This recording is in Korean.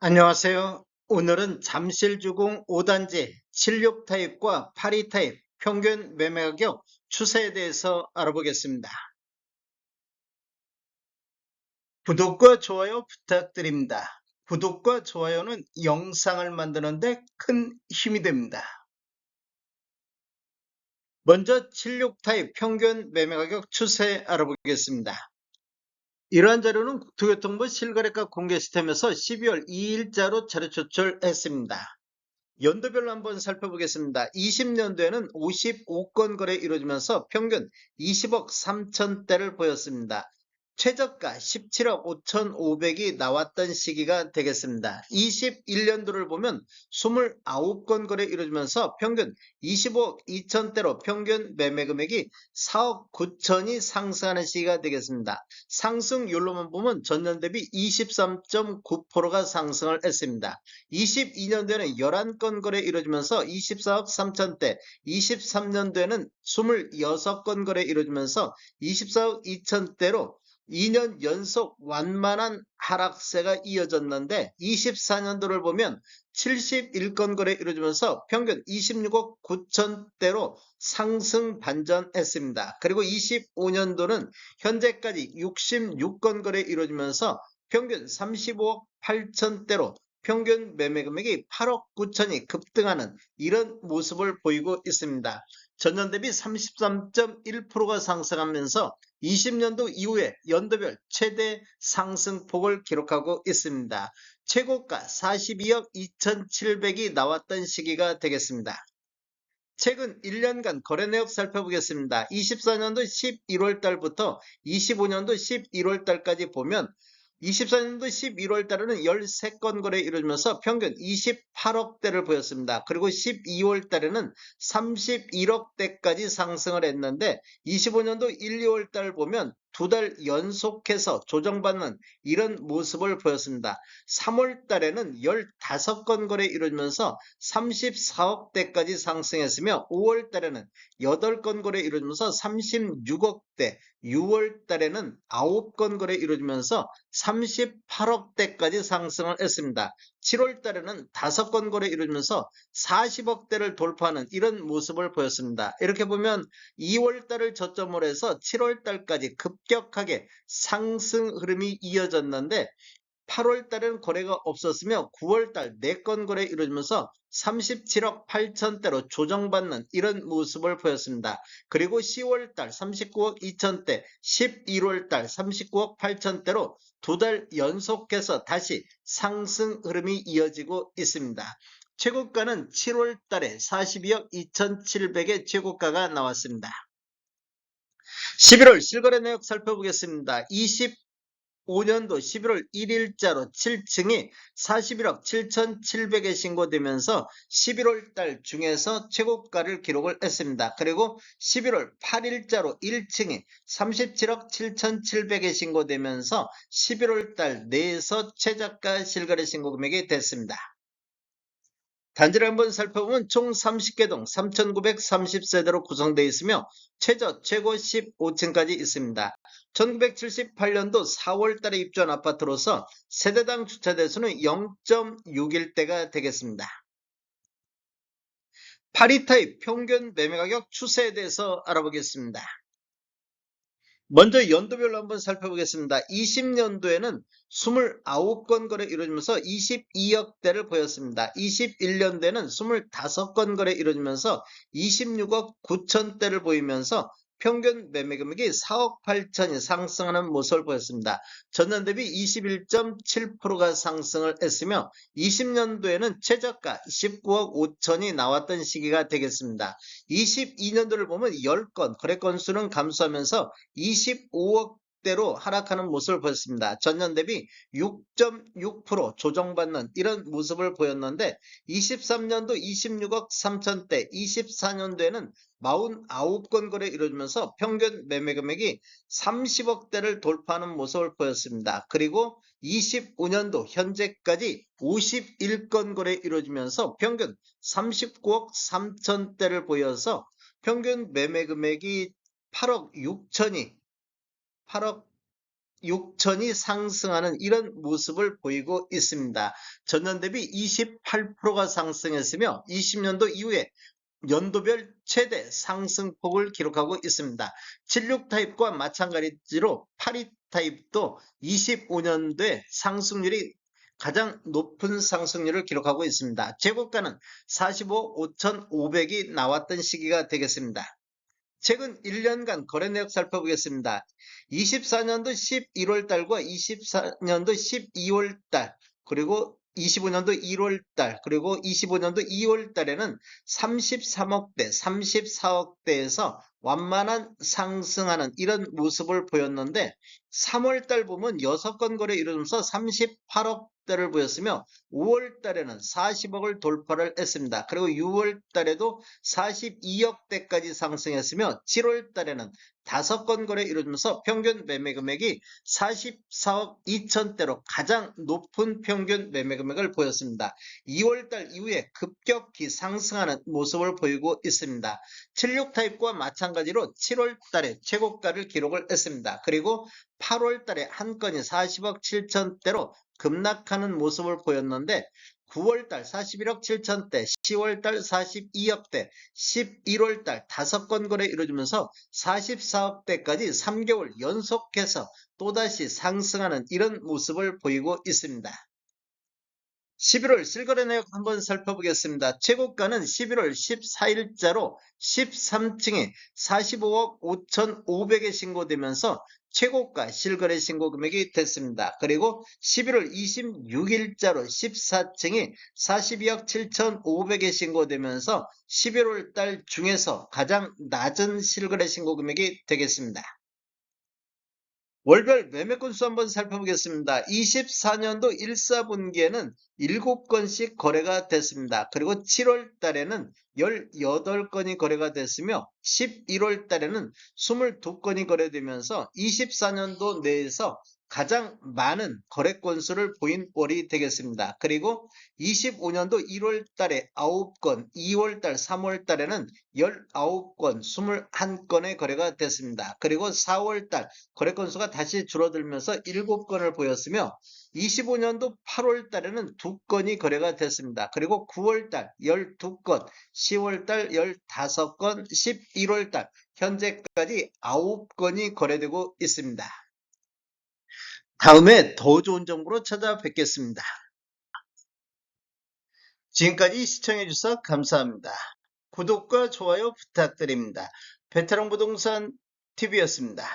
안녕하세요. 오늘은 잠실주공 5단지 76 타입과 82 타입 평균 매매 가격 추세에 대해서 알아보겠습니다. 구독과 좋아요 부탁드립니다. 구독과 좋아요는 영상을 만드는 데 큰 힘이 됩니다. 먼저 76 타입 평균 매매 가격 추세 알아보겠습니다. 이러한 자료는 국토교통부 실거래가 공개 시스템에서 12월 2일자로 자료 제출했습니다. 연도별로 한번 살펴보겠습니다. 20년도에는 55건 거래 이루어지면서 평균 20억 3천대를 보였습니다. 최저가 17억 5,500이 나왔던 시기가 되겠습니다. 21년도를 보면 29건 거래 이루어지면서 평균 25억 2천대로 평균 매매 금액이 4억 9천이 상승하는 시기가 되겠습니다. 상승률로만 보면 전년 대비 23.9%가 상승을 했습니다. 22년도에는 11건 거래 이루어지면서 24억 3천대, 23년도에는 26건 거래 이루어지면서 24억 2천대로 2년 연속 완만한 하락세가 이어졌는데 24년도를 보면 71건 거래 이루어지면서 평균 26억 9천대로 상승 반전했습니다. 그리고 25년도는 현재까지 66건 거래 이루어지면서 평균 35억 8천대로 평균 매매 금액이 8억 9천이 급등하는 이런 모습을 보이고 있습니다. 전년 대비 33.1%가 상승하면서 20년도 이후에 연도별 최대 상승폭을 기록하고 있습니다. 최고가 42억 2,700이 나왔던 시기가 되겠습니다. 최근 1년간 거래 내역 살펴보겠습니다. 24년도 11월 달부터 25년도 11월 달까지 보면 24년도 11월 달에는 13건 거래 이루어지면서 평균 28억대를 보였습니다. 그리고 12월 달에는 31억대까지 상승을 했는데 25년도 1, 2월 달 보면 두 달 연속해서 조정받는 이런 모습을 보였습니다. 3월 달에는 15건 거래 이루어지면서 34억대까지 상승했으며 5월 달에는 8건 거래 이루어지면서 36억대, 6월 달에는 9건 거래 이루어지면서 38억대까지 상승을 했습니다. 7월 달에는 5건 거래 이루어지면서 40억대를 돌파하는 이런 모습을 보였습니다. 이렇게 보면 2월 달을 저점으로 해서 7월 달까지 급격하게 상승 흐름이 이어졌는데 8월 달에는 거래가 없었으며 9월 달 4건 거래 이루어지면서 37억 8천대로 조정받는 이런 모습을 보였습니다. 그리고 10월 달 39억 2천대, 11월 달 39억 8천대로 두 달 연속해서 다시 상승 흐름이 이어지고 있습니다. 최고가는 7월 달에 42억 2,700의 최고가가 나왔습니다. 11월 실거래 내역 살펴보겠습니다. 5년도 11월 1일자로 7층이 41억 7,700에 신고되면서 11월 달 중에서 최고가를 기록을 했습니다. 그리고 11월 8일자로 1층이 37억 7,700에 신고되면서 11월 달 내에서 최저가 실거래 신고 금액이 됐습니다. 단지를 한번 살펴보면 총 30개 동 3,930세대로 구성되어 있으며 최고 15층까지 있습니다. 1978년도 4월 달에 입주한 아파트로서 세대당 주차 대수는 0.61대가 되겠습니다. 82 타입 평균 매매 가격 추세에 대해서 알아보겠습니다. 먼저 연도별로 한번 살펴보겠습니다. 20년도에는 29건 거래 이루어지면서 22억대를 보였습니다. 21년도에는 25건 거래 이루어지면서 26억 9천대를 보이면서 평균 매매 금액이 4억 8천이 상승하는 모습을 보였습니다. 전년 대비 21.7%가 상승을 했으며 20년도에는 최저가 19억 5천이 나왔던 시기가 되겠습니다. 22년도를 보면 10건 거래 건수는 감소하면서 25억대로 하락하는 모습을 보였습니다. 전년 대비 6.6% 조정받는 이런 모습을 보였는데 23년도 26억 3천대, 24년도에는 49건 거래 이루어지면서 평균 매매 금액이 30억대를 돌파하는 모습을 보였습니다. 그리고 25년도 현재까지 51건 거래 이루어지면서 평균 39억 3천대를 보여서 평균 매매 금액이 8억 6천이 6천이 상승하는 이런 모습을 보이고 있습니다. 전년 대비 28%가 상승했으며 20년도 이후에 연도별 최대 상승폭을 기록하고 있습니다. 76 타입과 마찬가지로 82 타입도 25년도에 상승률이 가장 높은 상승률을 기록하고 있습니다. 재고가는 45, 5,500이 나왔던 시기가 되겠습니다. 최근 1년간 거래 내역 살펴보겠습니다. 24년도 11월 달과 24년도 12월 달, 그리고 25년도 1월 달, 그리고 25년도 2월 달에는 33억대, 34억대에서 완만한 상승하는 이런 모습을 보였는데 3월 달 보면 6건 거래 이루면서 38억대를 보였으며 5월 달에는 40억을 돌파를 했습니다. 그리고 6월 달에도 42억대까지 상승했으며 7월 달에는 5건 거래 이루면서 평균 매매 금액이 44억 2천대로 가장 높은 평균 매매 금액을 보였습니다. 2월달 이후에 급격히 상승하는 모습을 보이고 있습니다. 76 타입과 마찬가지로 7월달에 최고가를 기록을 했습니다. 그리고 8월달에 한 건이 40억 7천대로 급락하는 모습을 보였는데 9월달 41억 7천대, 10월달 42억대, 11월달 5건 거래 이루어지면서 44억대까지 3개월 연속해서 또다시 상승하는 이런 모습을 보이고 있습니다. 11월 실거래 내역 한번 살펴보겠습니다. 최고가는 11월 14일자로 13층에 45억 5,500에 신고되면서 최고가 실거래 신고 금액이 됐습니다. 그리고 11월 26일자로 14층이 42억 7,500에 신고되면서 11월 달 중에서 가장 낮은 실거래 신고 금액이 되겠습니다. 월별 매매 건수 한번 살펴보겠습니다. 24년도 1사분기에는 7건씩 거래가 됐습니다. 그리고 7월 달에는 18건이 거래가 됐으며 11월 달에는 22건이 거래되면서 24년도 내에서 가장 많은 거래 건수를 보인 월이 되겠습니다. 그리고 25년도 1월 달에 9건, 2월 달, 3월 달에는 19건, 21건의 거래가 됐습니다. 그리고 4월 달 거래 건수가 다시 줄어들면서 7건을 보였으며 25년도 8월 달에는 2건이 거래가 됐습니다. 그리고 9월 달 12건, 10월 달 15건, 11월 달 현재까지 9건이 거래되고 있습니다. 다음에 더 좋은 정보로 찾아뵙겠습니다. 지금까지 시청해주셔서 감사합니다. 구독과 좋아요 부탁드립니다. 베테랑 부동산 TV였습니다.